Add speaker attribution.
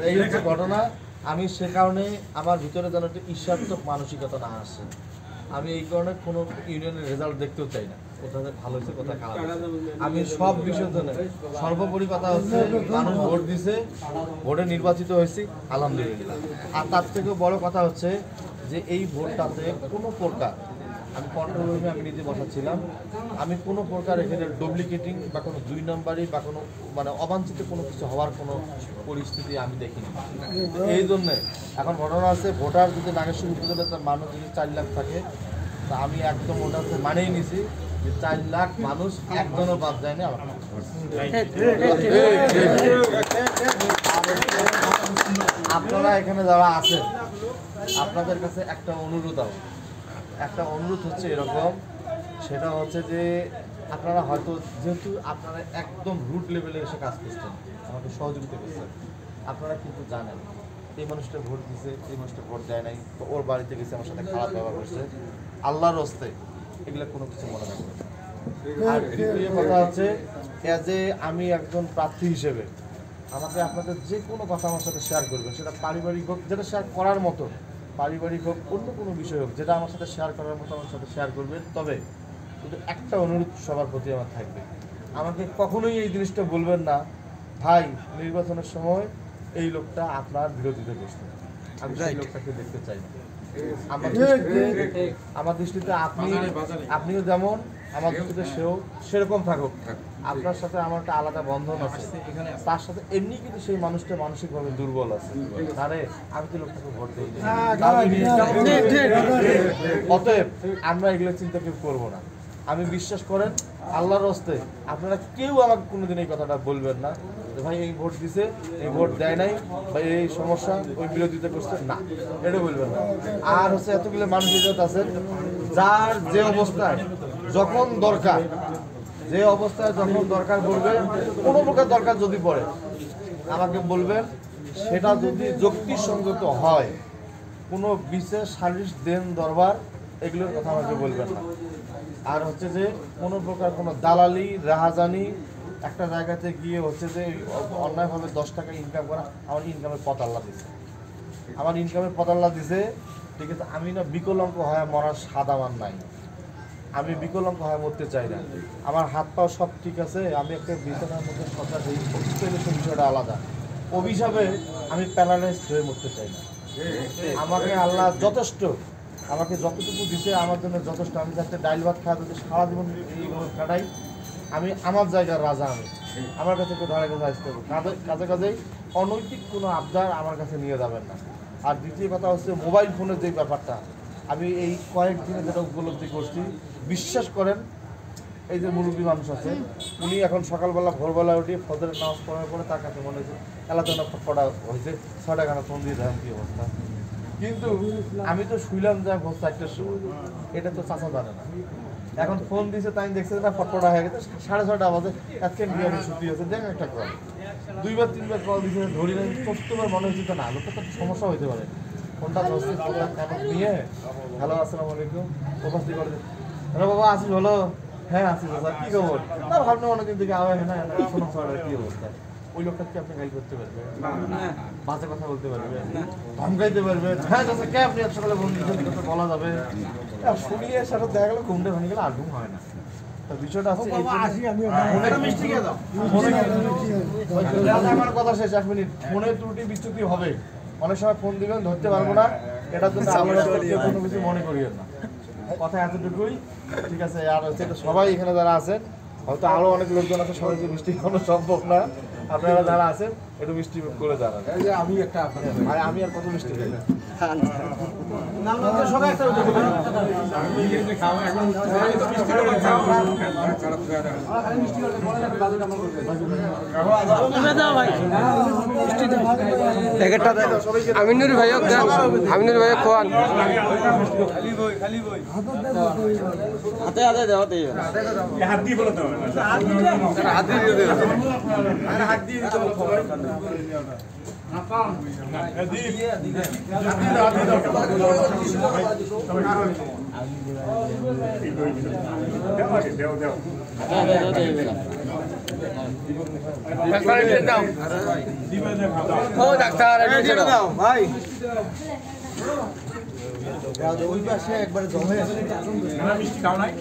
Speaker 1: এই হচ্ছে ঘটনা। আমি সে কারণে আমার ভিতরে যেন একটা ঈর্ষাত্মক মানসিকতা না আসে। আমি এই কারণে কোনো ইউনিয়নের রেজাল্ট দেখতেও চাই না, কোথায় ভালো হয়েছে কোথায় খারাপ হয়েছে। আমি সব বিষয়ের জন্য সর্বোপরি কথা হচ্ছে মানুষ ভোট দিছে, ভোটে নির্বাচিত হয়েছি আলহামদুলিল্লাহ। আর তার থেকেও বড় কথা হচ্ছে যে এই ভোটটাতে কোনো প্রকার, আমি কন্ট্রোল রুমে আমি নিজে বসাচ্ছিলাম, আমি কোনো প্রকার এখানে ডুপ্লিকেটিং বা কোনো 2 নম্বরই বা কোনো মানে অবাঞ্ছিত কোনো কিছু হওয়ার কোনো পরিস্থিতি আমি দেখিনি। এই জন্যে এখন ঘটনা আছে, ভোটার যদি নাগেশ্বর উপজেলায় তার মানুষ যদি 4 লাখ থাকে, তা আমি একদম ওটা মানেই নিছি যে 4 লাখ মানুষ একজনও বাদ যায়নি আমার। আপনারা এখানে যারা আছেন আপনাদের কাছে একটা অনুরোধ হচ্ছে এরকম, সেটা হচ্ছে যে আপনারা হয়তো যেহেতু আপনারা একদম রুট লেভেলে এসে কাজ করছেন, আমাকে সহযোগিতা করছেন, আপনারা কিন্তু জানেন এই মানুষটা ভোট দিছে, এই মানুষটা ভোট দেয় নাই, তো ওর বাড়িতে গেছে আমার সাথে খারাপ ব্যবহার করছে, আল্লাহর হস্তে এগুলো কোনো কিছু মনে রাখবেন। আর দ্বিতীয় কথা হচ্ছে যে আমি একজন প্রার্থী হিসেবে আমাকে আপনাদের যে কোনো কথা আমার সাথে শেয়ার করবেন, সেটা পারিবারিক হোক, যেটা শেয়ার করার মতো, পারিবারিক হোক, অন্য কোনো বিষয় হোক, যেটা আমার সাথে শেয়ার করার মতো আমার সাথে শেয়ার করবেন। তবে কিন্তু একটা অনুরোধ সবার প্রতি আমার থাকবে, আমাকে কখনোই এই জিনিসটা বলবেন না ভাই নির্বাচনের সময় এই লোকটা আপনার বিরোধিতা করছে, আমি সেই লোকটাকে দেখতে চাই না। আমার দৃষ্টিতে আপনিও যেমন, আমার দৃষ্টিতে সেও সেরকম থাকুক। আপনার সাথে আমার একটা আলাদা বন্ধন আছে, তার সাথে এমনি কিন্তু সেই মানুষটা মানসিকভাবে দুর্বল আছে, তাহলে আমি তো লোকটাকে ভোট দিই। অতএব আমরা এগুলো চিন্তা কেউ করবো না। আমি বিশ্বাস করেন আল্লাহর হস্তে আপনারা কেউ আমাকে কোনোদিন এই কথাটা বলবেন না যে ভাই এই ভোট দিছে, এই ভোট দেয় নাই, বা এই সমস্যা, ওই বিরোধিতা করছে না, এটা বলবেন না। আর হচ্ছে এতগুলো মানুষ ইজ্জত আছে, যার যে অবস্থায় যখন দরকার, যে অবস্থায় যখন দরকার পড়বে, কোনো প্রকার দরকার যদি পড়ে আমাকে বলবেন, সেটা যদি যুক্তিসঙ্গত হয়, কোনো বিশেষ সালিশ দেন দরবার এগুলোর কথা আমাকে বলবেন না। আর হচ্ছে যে কোনো প্রকার কোনো দালালি রাহাজানি, একটা জায়গাতে গিয়ে হচ্ছে যে অন্যায়ভাবে 10 টাকা ইনকাম করা, আমার ইনকামের পথ আল্লাহ দিছে, আমার ইনকামের পথ আল্লাহ দিছে, ঠিক আছে। আমি না বিকলাঙ্গ হয়ে মরার স্বাদ আমার নাই, আমি বিকলাঙ্গ হয়ে মরতে চাই না, আমার হাত পাও সব ঠিক আছে, আমি একটা বিছানার মধ্যে সজাগ হই, সেই বিষয়টা আলাদা। অভিশাপে আমি প্যারালাইজড হয়ে মরতে চাই না। আমাকে আল্লাহ যথেষ্ট, আমাকে যতটুকু দিছে আমার জন্য যথেষ্ট। আমি যাতে ডাইল ভাত খাওয়া যদি সারা জীবন এইভাবে কাটাই, আমি আমার জায়গার রাজা, আমি আমার কাছে কেউ ধারে কাছে আসতে হবে, কাজেই অনৈতিক কোনো আবদার আমার কাছে নিয়ে যাবেন না। আর দ্বিতীয় কথা হচ্ছে মোবাইল ফোনের যে ব্যাপারটা, আমি এই কয়েকদিনে যেটা উপলব্ধি করছি, বিশ্বাস করেন এই যে মুরব্বী মানুষ আছে, উনি এখন সকালবেলা ভোরবেলা উঠে ফজরের নামাজ পড়ার পরে তার কাছে মনে হয়েছে এলাকাটা ফটফটা হয়েছে, 6 টাকা ফোন দিয়ে দেন কী অবস্থা। কিন্তু আমি তো শুইলাম যা ভোর 4টার সময়, এটা তো চাচা জানে না। এখন ফোন দিয়েছে তাই দেখছে না ফটফটা হয়ে গেছে, 6:30 বাজে, আজকে বিয়ারে ছুটি আছে, দেখ একটা কল, 2বার 3বার কল দিয়েছে, ধরি না, 4বার মনে হচ্ছে না, লোকটা তো সমস্যা হইতে পারে। ফোনটা ধরছে, কাগজ নিয়ে হ্যালো আসসালামু আলাইকুম উপস্থিত করে, হ্যালো বাবা আসিস, হলো হ্যাঁ আসিস স্যার, কী খবর, না ভাবলাম অনেকদিন থেকে আওয়াজ হয় না, এখন কী অবস্থা। ওই লোকটা কি আপনি গাইড করতে পারবেন? বাজে কথা বলতে পারবেন, ধমকাইতে পারবেন, হ্যাঁ আচ্ছা কে আপনি এক সকালে বন্ধু কথা বলা যাবে, শুনিয়ে সাথে দেখা গেলো ঘুমটা ভেঙে গেলে আর ঘুম হয় না। বিষয়টা হচ্ছে আমার কথা শেষ, 1 মিনিট, ফোনের ত্রুটি বিচ্যুতি হবে, অনেক সময় ফোন দিবেন ধরতে পারবো না, এটার জন্য কোনো কিছু মনে করিয়েন না, কথা এতটুকুই, ঠিক আছে। আর হচ্ছে সবাই এখানে যারা আছেন, হয়তো আরো অনেক লোকজন আছে, সবাইকে মিষ্টি খাওয়ানো সম্ভব না, আপনারা যারা আছেন একটু মিষ্টি করে দাঁড়ান। আমি একটা আমি আর কত মিষ্টি খাই
Speaker 2: আমিনুর ভাই আমিনুর ভাই খোয়ান হাতে হাতে দেওয়া হাত দিয়ে বলে দেওয়া হাত দিয়ে ও ডাক্তার দাও ভাই
Speaker 1: ওই পাশে একবার জমে
Speaker 3: মিষ্টি খাও নাই